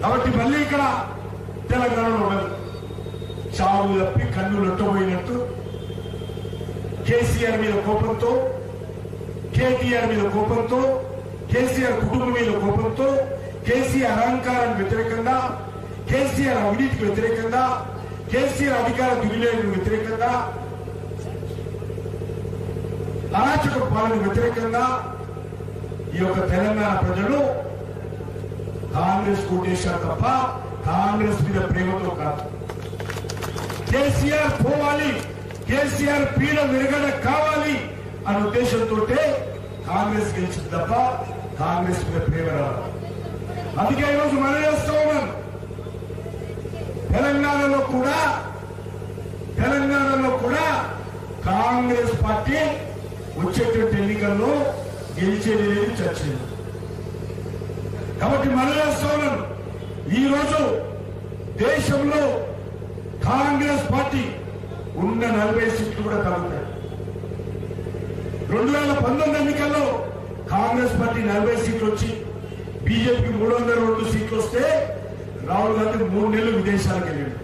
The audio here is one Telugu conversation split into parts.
కాబట్టి మళ్ళీ ఇక్కడ తెలంగాణలో చావు తప్పి కన్ను లొట్టబోయినట్టు కేసీఆర్ మీద కోపంతో, కేటీఆర్ మీద కోపంతో, కేసీఆర్ కుటుంబం మీద కోపంతో, కేసీఆర్ అహంకారానికి వ్యతిరేకంగా, కేసీఆర్ అవినీతికి వ్యతిరేకంగా, కేసీఆర్ అధికార దుర్వినియోగానికి వ్యతిరేకంగా, అరాచక పాలనకు వ్యతిరేకంగా ఈ యొక్క తెలంగాణ ప్రజలు కాంగ్రెస్ కోటేశారు తప్ప కాంగ్రెస్ మీద ప్రేమతో కాదు. కేసీఆర్ పోవాలి, కేసీఆర్ పీడ విరగడ కావాలి అనే ఉద్దేశంతో కాంగ్రెస్ గెలిచింది తప్ప కాంగ్రెస్ మీద ప్రేమ రావాలి. అందుకే ఈరోజు మనం చేస్తూ ఉన్నాను. తెలంగాణలో కూడా కాంగ్రెస్ పార్టీ వచ్చేటువంటి ఎన్నికల్లో గెలిచేది లేదు, చర్చలేదు. కాబట్టి మనం చేస్తూ ఉన్నాను. ఈ రోజు దేశంలో కాంగ్రెస్ పార్టీ ఉన్న 40 సీట్లు కూడా తగ్గుతాయి. 2019 ఎన్నికల్లో కాంగ్రెస్ పార్టీ 40 సీట్లు వచ్చి బీజేపీకి 302 సీట్లు వస్తే రాహుల్ గాంధీ 3 నెలలు విదేశాలకు వెళ్ళాడు.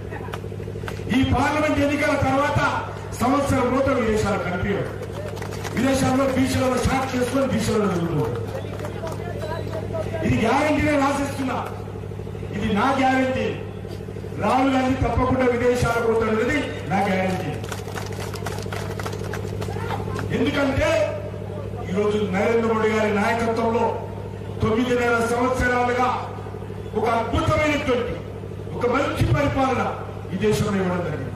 ఈ పార్లమెంట్ ఎన్నికల తర్వాత సంవత్సరం లోత విదేశాలు కనిపించాడు. విదేశాల్లో బీసీలలో షాట్ చేసుకొని బీసీలలో జరుగుతుంది. ఇది గ్యారంటీనే రాసిస్తున్నా, ఇది నా గ్యారంటీ. రాహుల్ గాంధీ తప్పకుండా విదేశాలకు పోతాడనేది నా గ్యారంటీ. ఎందుకంటే ఈరోజు నరేంద్ర మోడీ గారి నాయకత్వంలో 9.5 సంవత్సరాలుగా ఒక అద్భుతమైనటువంటి ఒక మంచి పరిపాలన ఈ దేశంలో ఇవ్వడం జరిగింది.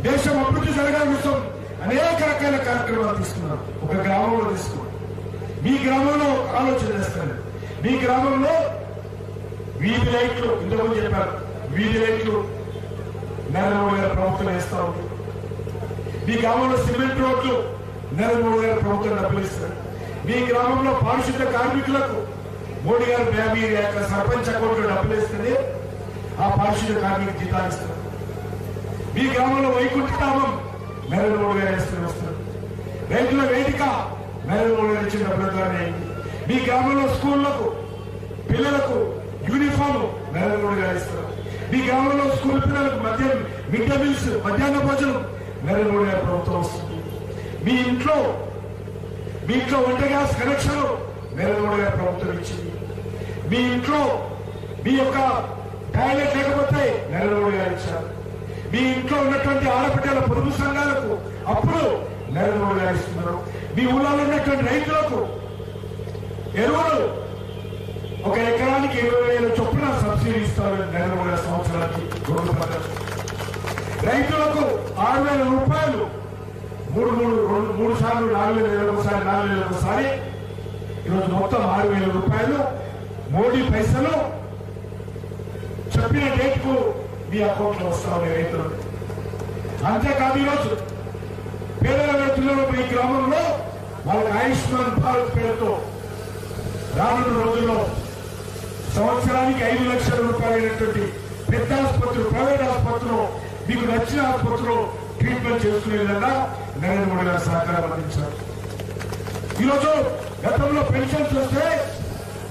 దేశం అభివృద్ధి జరగాల కోసం అనేక రకాల కార్యక్రమాలు తీసుకున్నారు. ఒక గ్రామంలో తీసుకున్నారు. మీ గ్రామంలో ఆలోచన చేస్తారు. మీ గ్రామంలో వీధి లైట్లు, ఇంతకుముందు చెప్పారు, వీధి లైట్లు నరేంద్ర మోడీ గారి ప్రభుత్వం వేస్తా ఉంది. మీ గ్రామంలో సిమెంట్ రోడ్లు నరేంద్ర మోడీ గారి ప్రభుత్వం డబ్బులు ఇస్తారు. మీ గ్రామంలో పారిశుద్ధ కార్మికులకు మోడీ గారు మీ యొక్క సర్పంచ్ అకౌంట్లో డబ్బులు ఇస్తుంది. ఆ పారిశుద్ధ కార్మికులు జీతాలు ఇస్తారు. మీ గ్రామంలో వైకుంఠధామం నరేంద్ర మోడీ గారు వేసుకుని వస్తారు. రైతుల వేదిక నరేంద్ర మోడీ గారు ఇచ్చిన డబ్బుల ద్వారా అయింది. మీ గ్రామంలో స్కూళ్లకు పిల్లలకు యూనిఫామ్ నరేంద్ర మోడీ గారు ఇస్తారు. మీ గ్రామంలో స్కూల్ పిల్లలకు మిడ్ డే మీల్స్, మధ్యాహ్న భోజనం నరేంద్ర మోడీ గారి ప్రభుత్వం వస్తుంది. మీ ఇంట్లో వంట గ్యాస్ కనెక్షన్ నరేంద్ర మోడీ గారి ప్రభుత్వం ఇచ్చింది. మీ ఇంట్లో మీ యొక్క టాయిలెట్ లేకపోతే నరేంద్ర మోడీ గారు ఇచ్చారు. మీ ఇంట్లో ఉన్నటువంటి ఆడపిల్లల పొదుపు సంఘాలకు అప్పుడు నరేంద్ర మోడీ గారు ఇస్తున్నారు. మీ ఊళ్ళో ఉన్నటువంటి రైతులకు ఎరువులు 1 ఎకరానికి 20,000 చొప్పున సబ్సిడీ ఇస్తారు నరేంద్ర మోడీ గారు సంవత్సరానికి 2 పద్ధతులు. రైతులకు 6,000 రూపాయలు 3 సార్లు 4,000 ఒకసారి 4,000 ఒకసారి ఈరోజు మొత్తం 6,000 రూపాయలు మోడీ పైసలు చెప్పిన డేట్ కు మీ అకౌంట్ లో వస్తాం రైతులు. అంతేకాదు ఈరోజు పేదల రైతులలో ఈ గ్రామంలో వాళ్ళకి ఆయుష్మాన్ భారత్ పేరుతో రానున్న రోజుల్లో సంవత్సరానికి 5 లక్షల రూపాయలైనటువంటి పెద్ద ఆసుపత్రులు, ప్రైవేట్ ఆసుపత్రులు, మీకు నచ్చిన ఆసుపత్రిలో ట్రీట్మెంట్ చేసుకునే విధంగా నరేంద్ర మోడీ గారు సహకారం అందించారు. ఈరోజు గతంలో పెన్షన్స్ వస్తే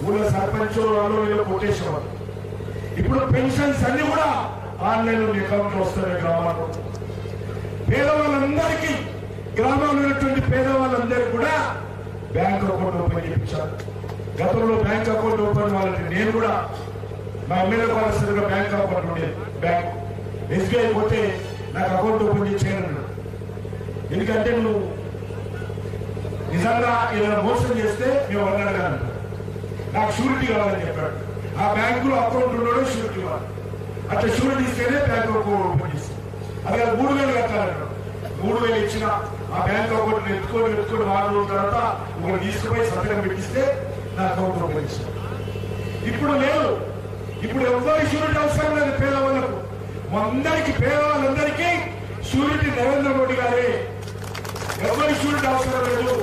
ఊళ్ళో సర్పంచ్ వాళ్ళు కొట్టేసేవారు. ఇప్పుడు పెన్షన్స్ అన్ని కూడా ఆన్లైన్ లో అకౌంట్ లో వస్తున్నాయి. గ్రామాల్లో పేదవాళ్ళందరికీ, గ్రామాల్లో ఉన్నటువంటి పేదవాళ్ళందరికీ కూడా బ్యాంక్ అకౌంట్ ఓపెన్ చేయించారు. గతంలో బ్యాంక్ అకౌంట్ ఓపెన్ వాళ్ళకి నేను కూడా మా ఎమ్మెల్యే కావాల్సిందిగా బ్యాంక్ అకౌంట్ ఉండేది. బ్యాంక్ ఎస్బీఐ పోతే నాకు అకౌంట్ ఓపెన్ చేయను. ఎందుకంటే నువ్వు నిజంగా ఏదైనా మోసం చేస్తే మేము అడగాలంటారు. నాకు షూరిటీ కావాలని చెప్పాడు. ఆ బ్యాంకులో అకౌంట్ ఉన్నాడో షూరిటీ కావాలి. అట్లా షూరిటీ ఇస్తేనే బ్యాంక్ అకౌంట్ ఓపెన్ చేస్తాం. అదే 3,000 కట్టాలంటారు. 3,000 ఇచ్చిన ఆ బ్యాంక్ అకౌంట్ ఎత్తుకొని 4 రోజుల తర్వాత ఒకటి తీసుకుపోయి సంతకం పెట్టిస్తే నా అకౌంట్ ఓపెన్ చేస్తాం. ఇప్పుడు లేదు. ఇప్పుడు ఎవరి షూరిటీ అవసరం లేదు పేదవాళ్ళకు. పేదవాళ్ళందరికీ షూరిటీ నరేంద్ర మోడీ గారే. ఎవరి షూరిటీ అవసరం లేదు.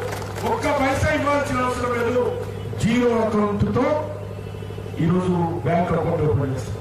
1 పైసా ఇవ్వాల్సిన అవసరం లేదు. 0 అకౌంట్ తో ఈరోజు బ్యాంక్ అకౌంట్ ఓపెన్ చేస్తారు.